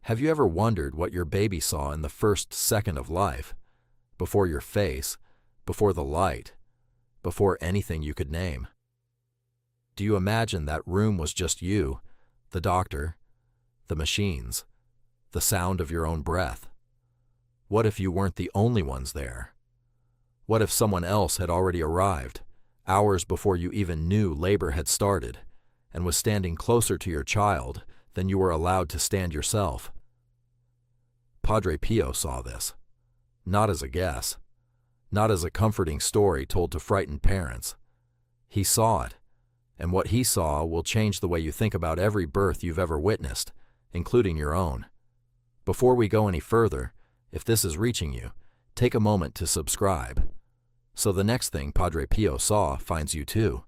Have you ever wondered what your baby saw in the first second of life, before your face, before the light, before anything you could name? Do you imagine that room was just you, the doctor, the machines, the sound of your own breath? What if you weren't the only ones there? What if someone else had already arrived, hours before you even knew labor had started, and was standing closer to your child than you were allowed to stand yourself? Padre Pio saw this, not as a guess, not as a comforting story told to frightened parents. He saw it, and what he saw will change the way you think about every birth you've ever witnessed, including your own. Before we go any further, if this is reaching you, take a moment to subscribe, so the next thing Padre Pio saw finds you too.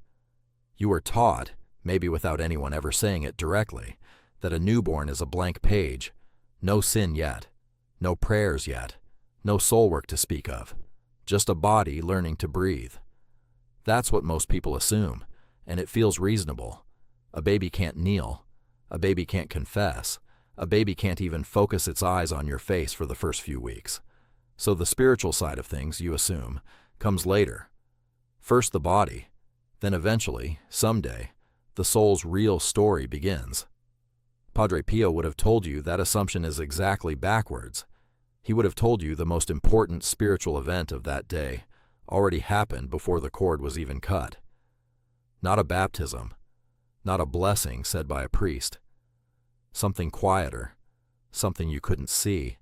You were taught, maybe without anyone ever saying it directly, that a newborn is a blank page, no sin yet, no prayers yet, no soul work to speak of, just a body learning to breathe. That's what most people assume, and it feels reasonable. A baby can't kneel, a baby can't confess, a baby can't even focus its eyes on your face for the first few weeks. So the spiritual side of things, you assume, comes later. First the body, then eventually, someday, the soul's real story begins. Padre Pio would have told you that assumption is exactly backwards. He would have told you the most important spiritual event of that day already happened before the cord was even cut. Not a baptism, not a blessing said by a priest. Something quieter, something you couldn't see,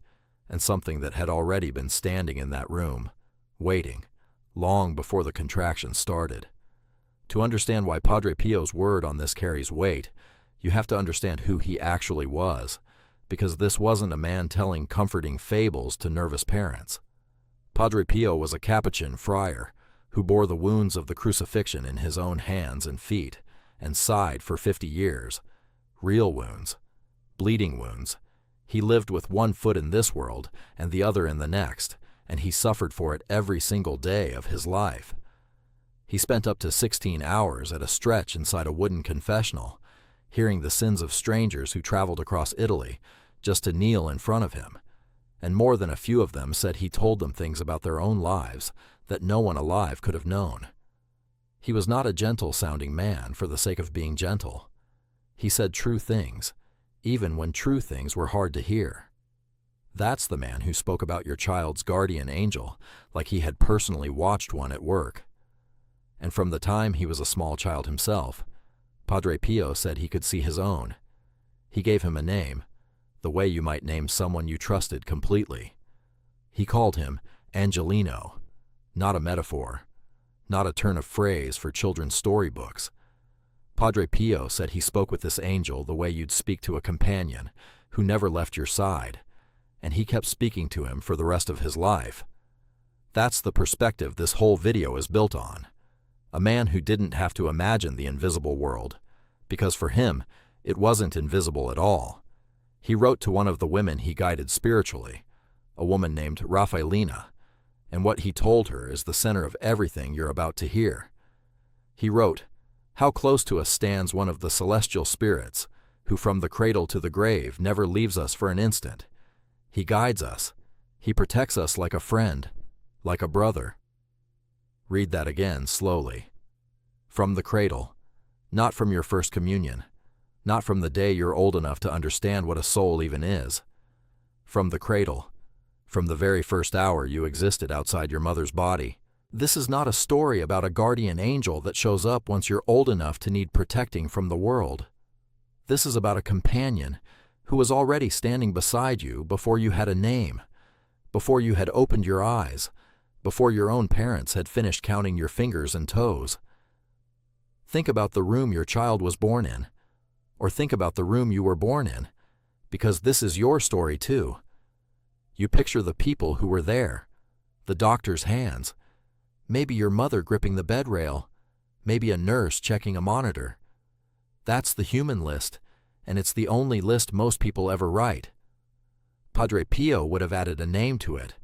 and something that had already been standing in that room, waiting, long before the contraction started. To understand why Padre Pio's word on this carries weight, you have to understand who he actually was, because this wasn't a man telling comforting fables to nervous parents. Padre Pio was a Capuchin friar who bore the wounds of the crucifixion in his own hands and feet and sighed for 50 years. Real wounds, bleeding wounds. He lived with one foot in this world and the other in the next, and he suffered for it every single day of his life. He spent up to 16 hours at a stretch inside a wooden confessional, hearing the sins of strangers who traveled across Italy just to kneel in front of him, and more than a few of them said he told them things about their own lives that no one alive could have known. He was not a gentle-sounding man for the sake of being gentle. He said true things, even when true things were hard to hear. That's the man who spoke about your child's guardian angel like he had personally watched one at work. And from the time he was a small child himself, Padre Pio said he could see his own. He gave him a name, the way you might name someone you trusted completely. He called him Angelino, not a metaphor, not a turn of phrase for children's storybooks. Padre Pio said he spoke with this angel the way you'd speak to a companion who never left your side, and he kept speaking to him for the rest of his life. That's the perspective this whole video is built on. A man who didn't have to imagine the invisible world, because for him, it wasn't invisible at all. He wrote to one of the women he guided spiritually, a woman named Raphaelina, and what he told her is the center of everything you're about to hear. He wrote, "How close to us stands one of the celestial spirits, who from the cradle to the grave never leaves us for an instant. He guides us. He protects us like a friend, like a brother." Read that again slowly. From the cradle, not from your first communion, not from the day you're old enough to understand what a soul even is. From the cradle, from the very first hour you existed outside your mother's body. This is not a story about a guardian angel that shows up once you're old enough to need protecting from the world. This is about a companion who was already standing beside you before you had a name, before you had opened your eyes, before your own parents had finished counting your fingers and toes. Think about the room your child was born in, or think about the room you were born in, because this is your story too. You picture the people who were there, the doctor's hands, maybe your mother gripping the bed rail, maybe a nurse checking a monitor. That's the human list, and it's the only list most people ever write. Padre Pio would have added a name to it,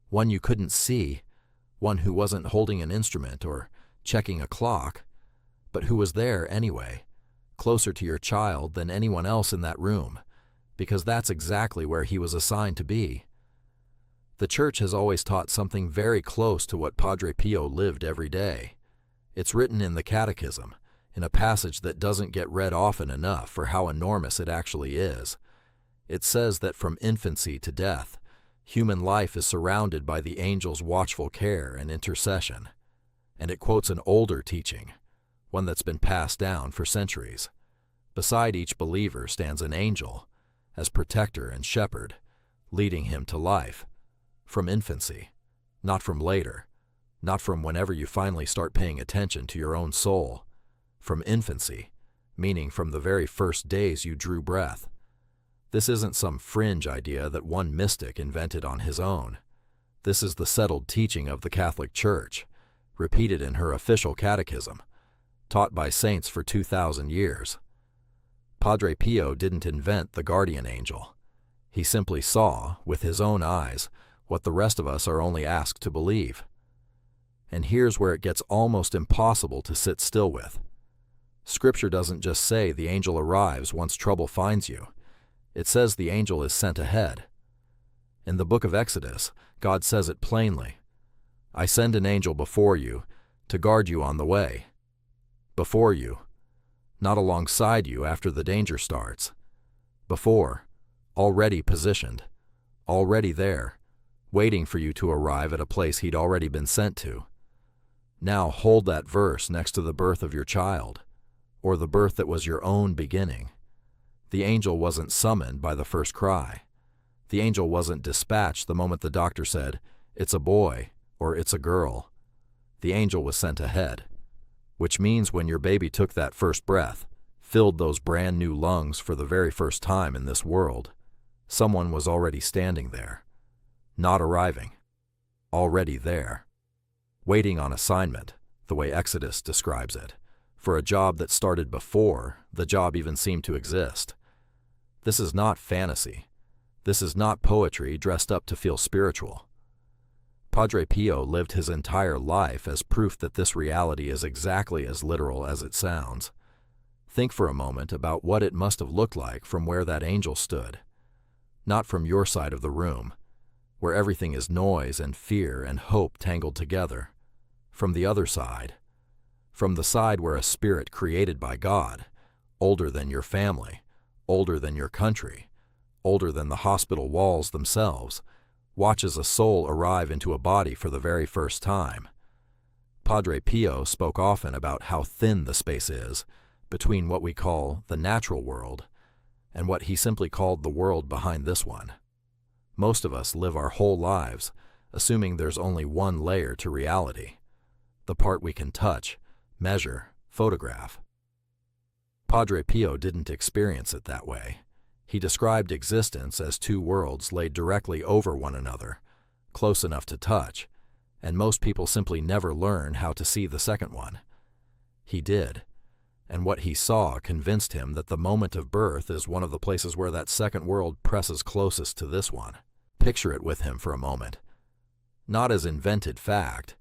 one you couldn't see, one who wasn't holding an instrument or checking a clock, but who was there anyway, closer to your child than anyone else in that room, because that's exactly where he was assigned to be. The Church has always taught something very close to what Padre Pio lived every day. It's written in the Catechism, in a passage that doesn't get read often enough for how enormous it actually is. It says that from infancy to death, human life is surrounded by the angels' watchful care and intercession. And it quotes an older teaching, one that's been passed down for centuries. Beside each believer stands an angel, as protector and shepherd, leading him to life, from infancy, not from later, not from whenever you finally start paying attention to your own soul, from infancy, meaning from the very first days you drew breath. This isn't some fringe idea that one mystic invented on his own. This is the settled teaching of the Catholic Church, repeated in her official catechism, taught by saints for 2,000 years. Padre Pio didn't invent the guardian angel. He simply saw, with his own eyes, what the rest of us are only asked to believe. And here's where it gets almost impossible to sit still with. Scripture doesn't just say the angel arrives once trouble finds you. It says the angel is sent ahead. In the book of Exodus, God says it plainly. I send an angel before you to guard you on the way. Before you, not alongside you after the danger starts. Before, already positioned, already there, waiting for you to arrive at a place he'd already been sent to. Now hold that verse next to the birth of your child, or the birth that was your own beginning. The angel wasn't summoned by the first cry. The angel wasn't dispatched the moment the doctor said, "It's a boy," or "It's a girl." The angel was sent ahead, which means when your baby took that first breath, filled those brand new lungs for the very first time in this world, someone was already standing there, not arriving, already there, waiting on assignment, the way Exodus describes it, for a job that started before the job even seemed to exist. This is not fantasy. This is not poetry dressed up to feel spiritual. Padre Pio lived his entire life as proof that this reality is exactly as literal as it sounds. Think for a moment about what it must have looked like from where that angel stood. Not from your side of the room, where everything is noise and fear and hope tangled together. From the other side. From the side where a spirit created by God, older than your family, older than your country, older than the hospital walls themselves, watches a soul arrive into a body for the very first time. Padre Pio spoke often about how thin the space is between what we call the natural world and what he simply called the world behind this one. Most of us live our whole lives assuming there's only one layer to reality, the part we can touch, measure, photograph. Padre Pio didn't experience it that way. He described existence as two worlds laid directly over one another, close enough to touch, and most people simply never learn how to see the second one. He did, and what he saw convinced him that the moment of birth is one of the places where that second world presses closest to this one. Picture it with him for a moment. Not as invented fact,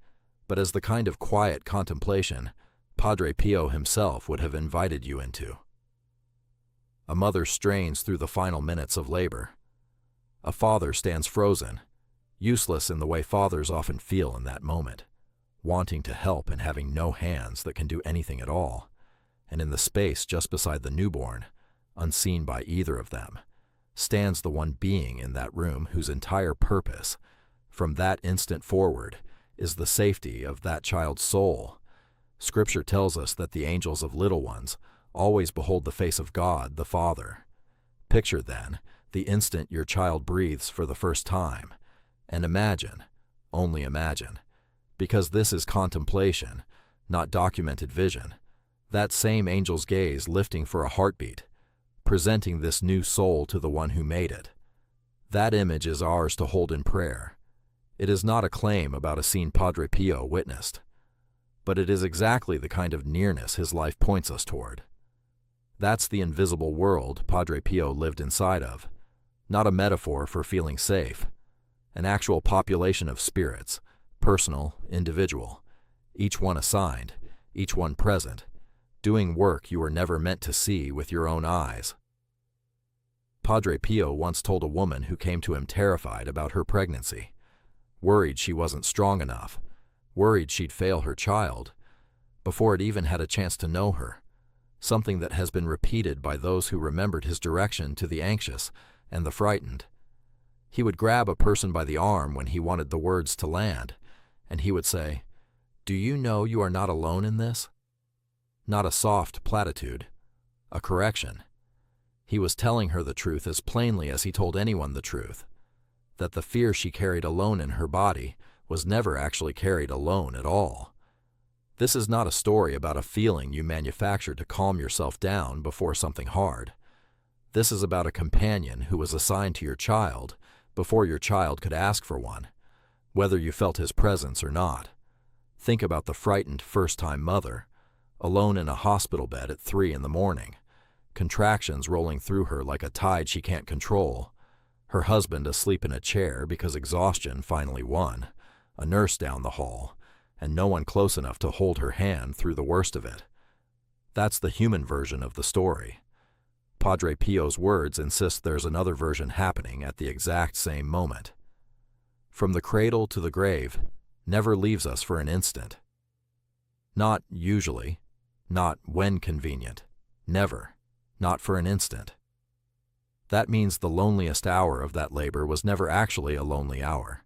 but as the kind of quiet contemplation Padre Pio himself would have invited you into. A mother strains through the final minutes of labor. A father stands frozen, useless in the way fathers often feel in that moment, wanting to help and having no hands that can do anything at all. And in the space just beside the newborn, unseen by either of them, stands the one being in that room whose entire purpose, from that instant forward, is the safety of that child's soul. Scripture tells us that the angels of little ones always behold the face of God the Father. Picture, then, the instant your child breathes for the first time, and imagine, only imagine, because this is contemplation, not documented vision, that same angel's gaze lifting for a heartbeat, presenting this new soul to the one who made it. That image is ours to hold in prayer. It is not a claim about a scene Padre Pio witnessed, but it is exactly the kind of nearness his life points us toward. That's the invisible world Padre Pio lived inside of, not a metaphor for feeling safe. An actual population of spirits, personal, individual, each one assigned, each one present, doing work you were never meant to see with your own eyes. Padre Pio once told a woman who came to him terrified about her pregnancy, worried she wasn't strong enough, worried she'd fail her child, before it even had a chance to know her, something that has been repeated by those who remembered his direction to the anxious and the frightened. He would grab a person by the arm when he wanted the words to land, and he would say, "Do you know you are not alone in this?" Not a soft platitude, a correction. He was telling her the truth as plainly as he told anyone the truth, that the fear she carried alone in her body was never actually carried alone at all. This is not a story about a feeling you manufacture to calm yourself down before something hard. This is about a companion who was assigned to your child before your child could ask for one, whether you felt his presence or not. Think about the frightened first-time mother, alone in a hospital bed at 3 in the morning, contractions rolling through her like a tide she can't control, her husband asleep in a chair because exhaustion finally won, a nurse down the hall, and no one close enough to hold her hand through the worst of it. That's the human version of the story. Padre Pio's words insist there's another version happening at the exact same moment. From the cradle to the grave never leaves us for an instant. Not usually, not when convenient, never, not for an instant. That means the loneliest hour of that labor was never actually a lonely hour.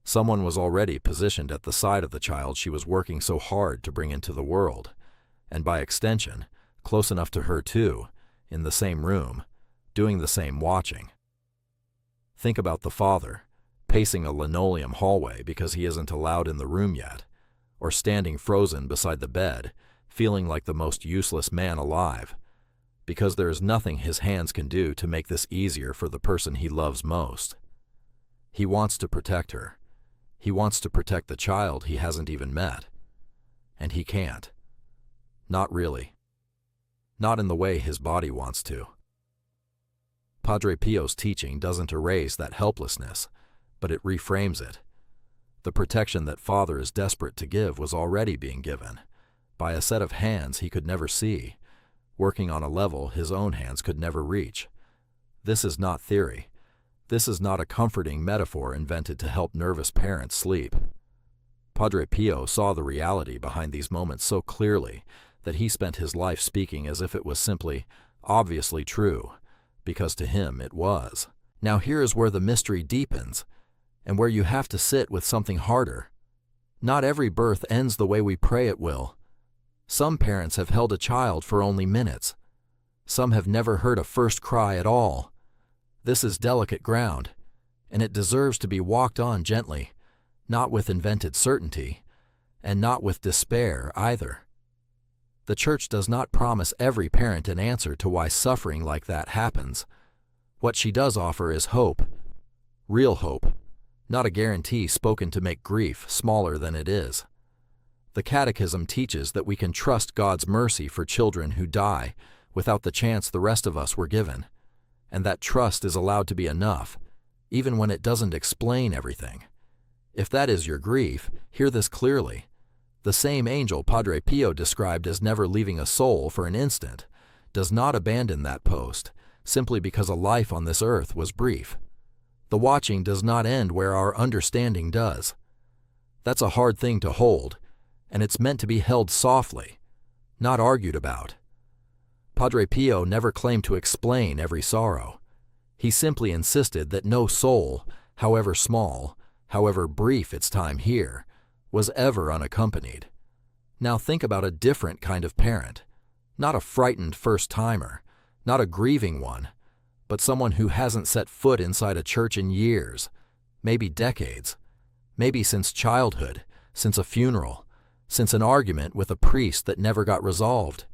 Someone was already positioned at the side of the child she was working so hard to bring into the world, and by extension, close enough to her too, in the same room, doing the same watching. Think about the father, pacing a linoleum hallway because he isn't allowed in the room yet, or standing frozen beside the bed, feeling like the most useless man alive, because there is nothing his hands can do to make this easier for the person he loves most. He wants to protect her. He wants to protect the child he hasn't even met. And he can't. Not really. Not in the way his body wants to. Padre Pio's teaching doesn't erase that helplessness, but it reframes it. The protection that Father is desperate to give was already being given, by a set of hands he could never see, working on a level his own hands could never reach. This is not theory. This is not a comforting metaphor invented to help nervous parents sleep. Padre Pio saw the reality behind these moments so clearly that he spent his life speaking as if it was simply, obviously true, because to him it was. Now here is where the mystery deepens, and where you have to sit with something harder. Not every birth ends the way we pray it will. Some parents have held a child for only minutes. Some have never heard a first cry at all. This is delicate ground, and it deserves to be walked on gently, not with invented certainty, and not with despair either. The Church does not promise every parent an answer to why suffering like that happens. What she does offer is hope, real hope, not a guarantee spoken to make grief smaller than it is. The Catechism teaches that we can trust God's mercy for children who die without the chance the rest of us were given, and that trust is allowed to be enough, even when it doesn't explain everything. If that is your grief, hear this clearly. The same angel Padre Pio described as never leaving a soul for an instant does not abandon that post simply because a life on this earth was brief. The watching does not end where our understanding does. That's a hard thing to hold, and it's meant to be held softly, not argued about. Padre Pio never claimed to explain every sorrow. He simply insisted that no soul, however small, however brief its time here, was ever unaccompanied. Now think about a different kind of parent, not a frightened first-timer, not a grieving one, but someone who hasn't set foot inside a church in years, maybe decades, maybe since childhood, since a funeral, since an argument with a priest that never got resolved,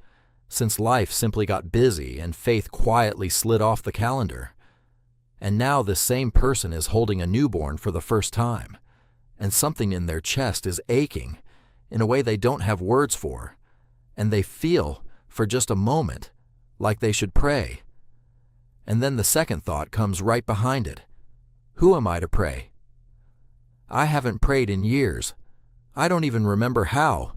since life simply got busy and faith quietly slid off the calendar. And now this same person is holding a newborn for the first time, and something in their chest is aching in a way they don't have words for, and they feel, for just a moment, like they should pray. And then the second thought comes right behind it. Who am I to pray? I haven't prayed in years. I don't even remember how.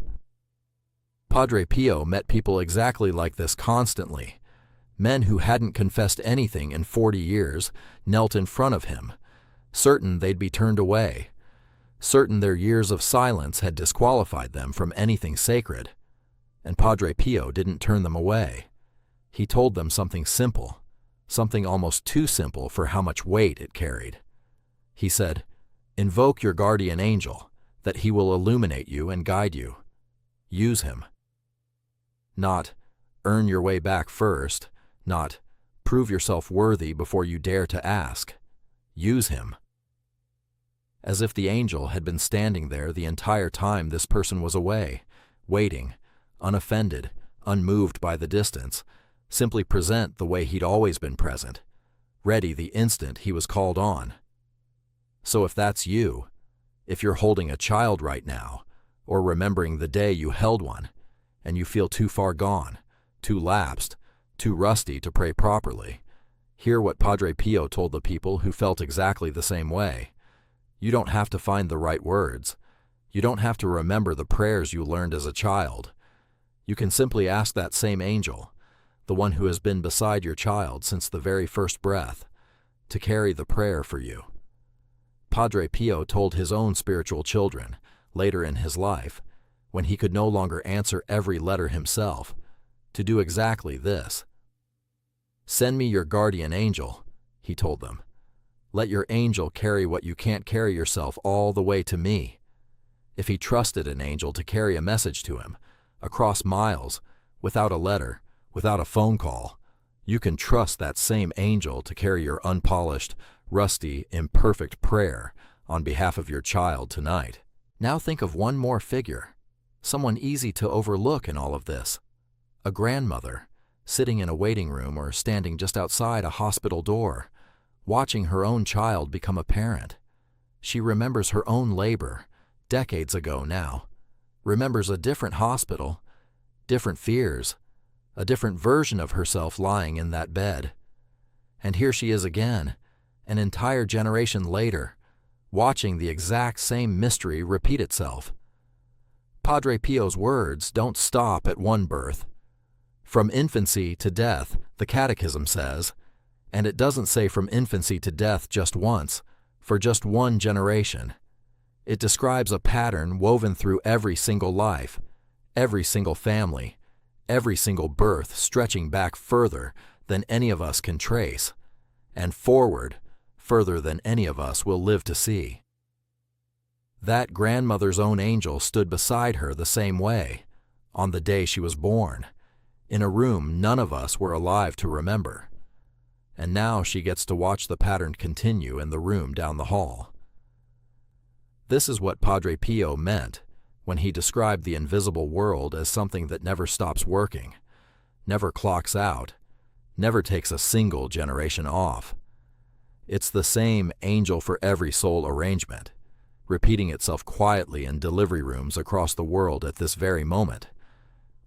Padre Pio met people exactly like this constantly, Men who hadn't confessed anything in 40 years knelt in front of him, certain they'd be turned away, certain their years of silence had disqualified them from anything sacred. And Padre Pio didn't turn them away. He told them something simple, something almost too simple for how much weight it carried. He said, "Invoke your guardian angel, that he will illuminate you and guide you. Use him." Not, "Earn your way back first," not, "Prove yourself worthy before you dare to ask." Use him. As if the angel had been standing there the entire time this person was away, waiting, unoffended, unmoved by the distance, simply present the way he'd always been present, ready the instant he was called on. So if that's you, if you're holding a child right now, or remembering the day you held one, and you feel too far gone, too lapsed, too rusty to pray properly, hear what Padre Pio told the people who felt exactly the same way. You don't have to find the right words. You don't have to remember the prayers you learned as a child. You can simply ask that same angel, the one who has been beside your child since the very first breath, to carry the prayer for you. Padre Pio told his own spiritual children, later in his life, when he could no longer answer every letter himself, to do exactly this. "Send me your guardian angel," he told them. "Let your angel carry what you can't carry yourself all the way to me." If he trusted an angel to carry a message to him, across miles, without a letter, without a phone call, you can trust that same angel to carry your unpolished, rusty, imperfect prayer on behalf of your child tonight. Now think of one more figure, someone easy to overlook in all of this. A grandmother, sitting in a waiting room or standing just outside a hospital door, watching her own child become a parent. She remembers her own labor, decades ago now, remembers a different hospital, different fears, a different version of herself lying in that bed. And here she is again, an entire generation later, watching the exact same mystery repeat itself. Padre Pio's words don't stop at one birth. From infancy to death, the Catechism says, and it doesn't say from infancy to death just once, for just one generation. It describes a pattern woven through every single life, every single family, every single birth, stretching back further than any of us can trace, and forward further than any of us will live to see. That grandmother's own angel stood beside her the same way, on the day she was born, in a room none of us were alive to remember. And now she gets to watch the pattern continue in the room down the hall. This is what Padre Pio meant when he described the invisible world as something that never stops working, never clocks out, never takes a single generation off. It's the same angel for every soul arrangement, repeating itself quietly in delivery rooms across the world at this very moment,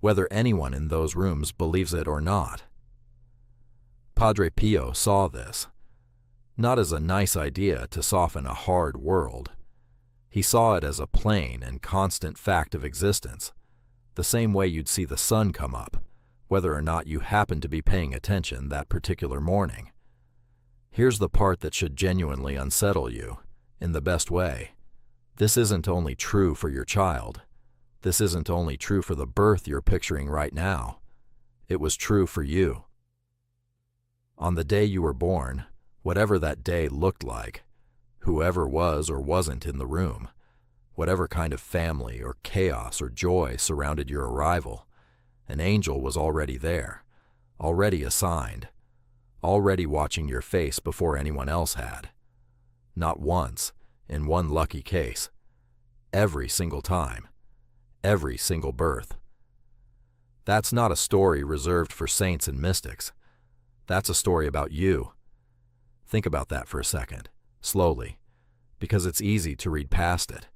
whether anyone in those rooms believes it or not. Padre Pio saw this, not as a nice idea to soften a hard world. He saw it as a plain and constant fact of existence, the same way you'd see the sun come up, whether or not you happen to be paying attention that particular morning. Here's the part that should genuinely unsettle you, in the best way. This isn't only true for your child. This isn't only true for the birth you're picturing right now. It was true for you. On the day you were born, whatever that day looked like, whoever was or wasn't in the room, whatever kind of family or chaos or joy surrounded your arrival, an angel was already there, already assigned, already watching your face before anyone else had. Not once, in one lucky case. Every single time. Every single birth. That's not a story reserved for saints and mystics. That's a story about you. Think about that for a second, slowly, because it's easy to read past it.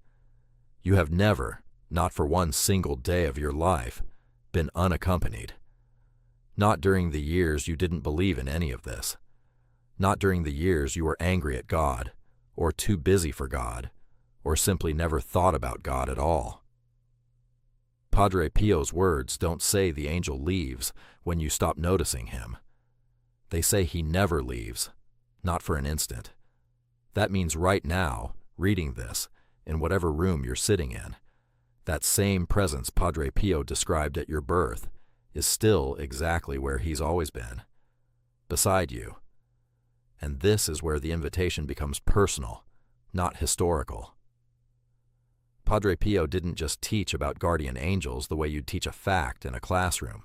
You have never, not for one single day of your life, been unaccompanied. Not during the years you didn't believe in any of this. Not during the years you were angry at God, or too busy for God, or simply never thought about God at all. Padre Pio's words don't say the angel leaves when you stop noticing him, They say he never leaves, not for an instant. That means right now, reading this, in whatever room you're sitting in, that same presence Padre Pio described at your birth is still exactly where he's always been, beside you. And this is where the invitation becomes personal, not historical. Padre Pio didn't just teach about guardian angels the way you'd teach a fact in a classroom.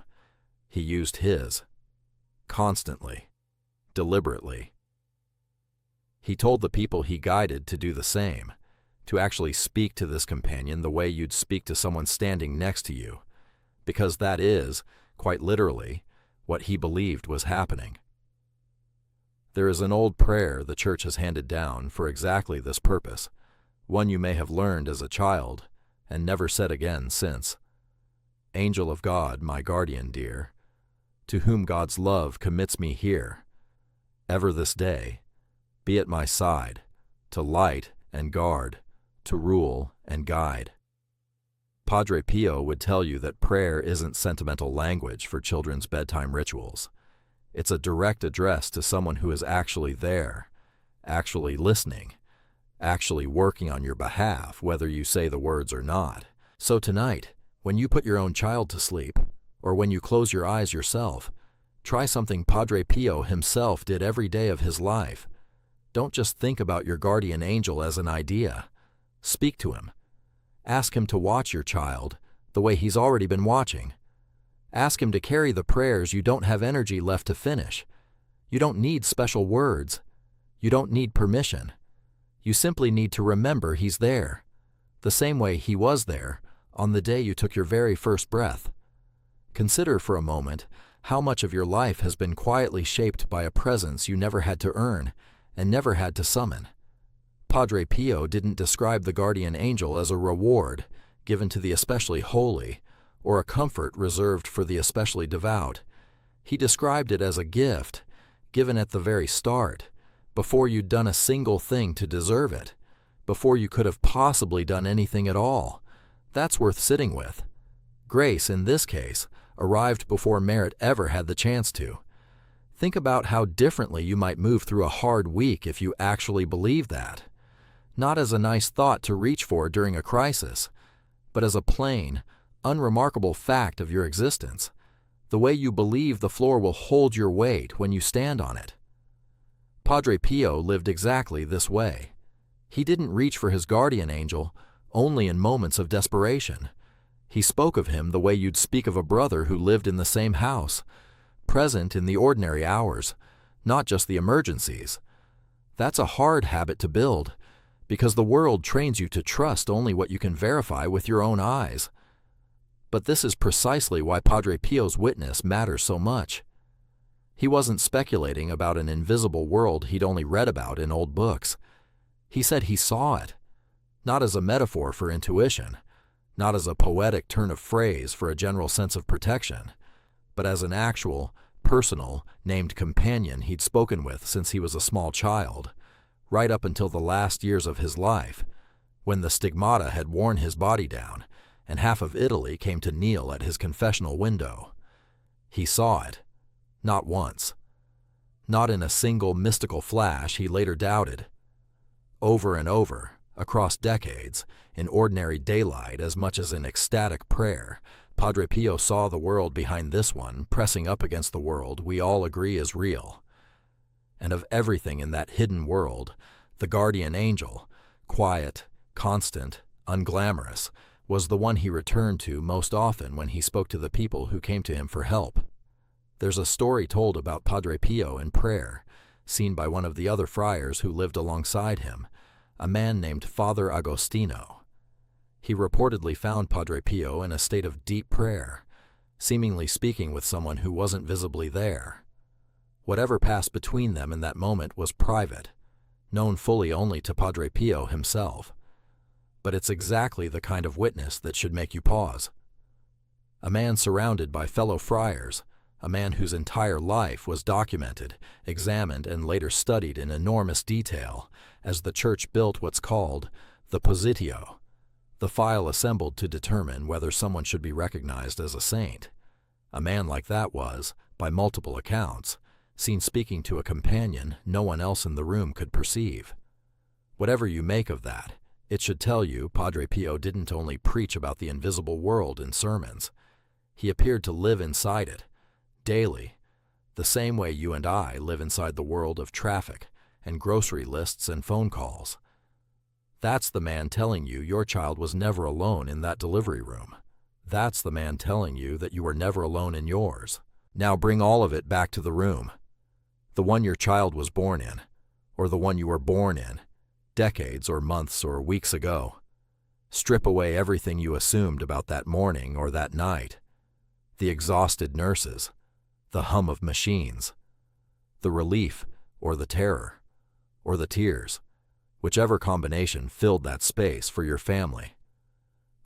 He used his, constantly, deliberately. He told the people he guided to do the same, to actually speak to this companion the way you'd speak to someone standing next to you, because that is, quite literally, what he believed was happening. There is an old prayer the Church has handed down for exactly this purpose, one you may have learned as a child and never said again since. Angel of God, my guardian dear, to whom God's love commits me here, ever this day, be at my side, to light and guard, to rule and guide. Padre Pio would tell you that prayer isn't sentimental language for children's bedtime rituals. It's a direct address to someone who is actually there, actually listening, actually working on your behalf, whether you say the words or not. So tonight, when you put your own child to sleep, or when you close your eyes yourself, try something Padre Pio himself did every day of his life. Don't just think about your guardian angel as an idea. Speak to him. Ask him to watch your child the way he's already been watching. Ask him to carry the prayers you don't have energy left to finish. You don't need special words. You don't need permission. You simply need to remember he's there, the same way he was there on the day you took your very first breath. Consider for a moment how much of your life has been quietly shaped by a presence you never had to earn and never had to summon. Padre Pio didn't describe the guardian angel as a reward given to the especially holy or a comfort reserved for the especially devout. He described it as a gift given at the very start, before you'd done a single thing to deserve it, before you could have possibly done anything at all. That's worth sitting with. Grace, in this case, arrived before merit ever had the chance to. Think about how differently you might move through a hard week if you actually believed that. Not as a nice thought to reach for during a crisis, but as a plain, unremarkable fact of your existence, the way you believe the floor will hold your weight when you stand on it. Padre Pio lived exactly this way. He didn't reach for his guardian angel only in moments of desperation. He spoke of him the way you'd speak of a brother who lived in the same house, present in the ordinary hours, not just the emergencies. That's a hard habit to build, because the world trains you to trust only what you can verify with your own eyes. But this is precisely why Padre Pio's witness matters so much. He wasn't speculating about an invisible world he'd only read about in old books. He said he saw it, not as a metaphor for intuition, not as a poetic turn of phrase for a general sense of protection, but as an actual, personal, named companion he'd spoken with since he was a small child, right up until the last years of his life, when the stigmata had worn his body down and half of Italy came to kneel at his confessional window. He saw it. Not once. Not in a single mystical flash he later doubted. Over and over, across decades, in ordinary daylight as much as in ecstatic prayer, Padre Pio saw the world behind this one pressing up against the world we all agree is real. And of everything in that hidden world, the guardian angel, quiet, constant, unglamorous, was the one he returned to most often when he spoke to the people who came to him for help. There's a story told about Padre Pio in prayer, seen by one of the other friars who lived alongside him, a man named Father Agostino. He reportedly found Padre Pio in a state of deep prayer, seemingly speaking with someone who wasn't visibly there. Whatever passed between them in that moment was private, known fully only to Padre Pio himself. But it's exactly the kind of witness that should make you pause. A man surrounded by fellow friars, a man whose entire life was documented, examined, and later studied in enormous detail as the Church built what's called the positio, the file assembled to determine whether someone should be recognized as a saint. A man like that was, by multiple accounts, seen speaking to a companion no one else in the room could perceive. Whatever you make of that, it should tell you Padre Pio didn't only preach about the invisible world in sermons. He appeared to live inside it, daily, the same way you and I live inside the world of traffic and grocery lists and phone calls. That's the man telling you your child was never alone in that delivery room. That's the man telling you that you were never alone in yours. Now bring all of it back to the room. The one your child was born in, or the one you were born in, decades or months or weeks ago. Strip away everything you assumed about that morning or that night. The exhausted nurses, the hum of machines, the relief or the terror, or the tears, whichever combination filled that space for your family.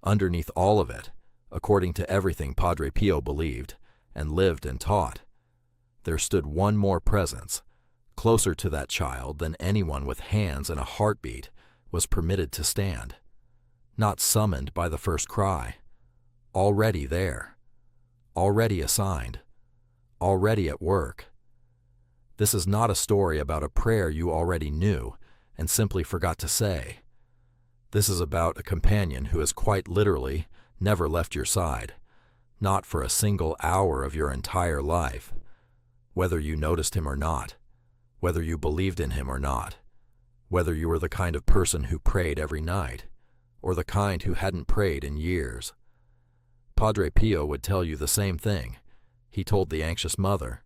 Underneath all of it, according to everything Padre Pio believed and lived and taught, there stood one more presence, closer to that child than anyone with hands and a heartbeat was permitted to stand. Not summoned by the first cry, already there, already assigned, already at work. This is not a story about a prayer you already knew and simply forgot to say. This is about a companion who has quite literally never left your side, not for a single hour of your entire life, whether you noticed him or not, whether you believed in him or not, whether you were the kind of person who prayed every night, or the kind who hadn't prayed in years. Padre Pio would tell you the same thing he told the anxious mother,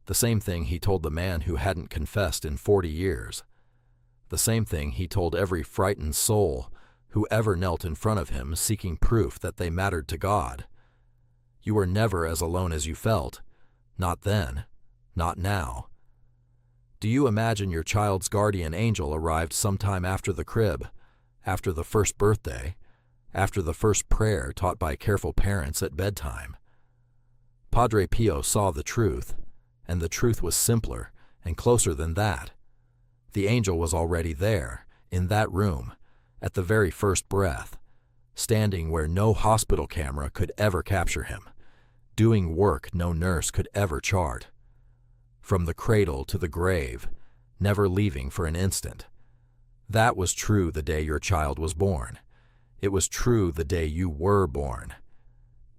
the same thing he told the man who hadn't confessed in 40 years, the same thing he told every frightened soul who ever knelt in front of him seeking proof that they mattered to God. You were never as alone as you felt, not then, not now. Do you imagine your child's guardian angel arrived sometime after the crib, after the first birthday, after the first prayer taught by careful parents at bedtime? Padre Pio saw the truth, and the truth was simpler and closer than that. The angel was already there, in that room, at the very first breath, standing where no hospital camera could ever capture him, doing work no nurse could ever chart. From the cradle to the grave, never leaving for an instant. That was true the day your child was born. It was true the day you were born.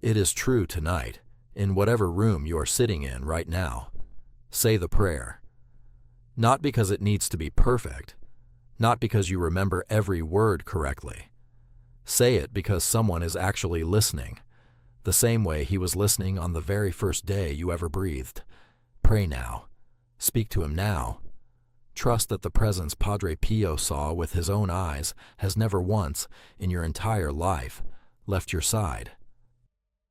It is true tonight, in whatever room you are sitting in right now. Say the prayer. Not because it needs to be perfect, not because you remember every word correctly. Say it because someone is actually listening, the same way he was listening on the very first day you ever breathed. Pray now. Speak to him now. Trust that the presence Padre Pio saw with his own eyes has never once, in your entire life, left your side.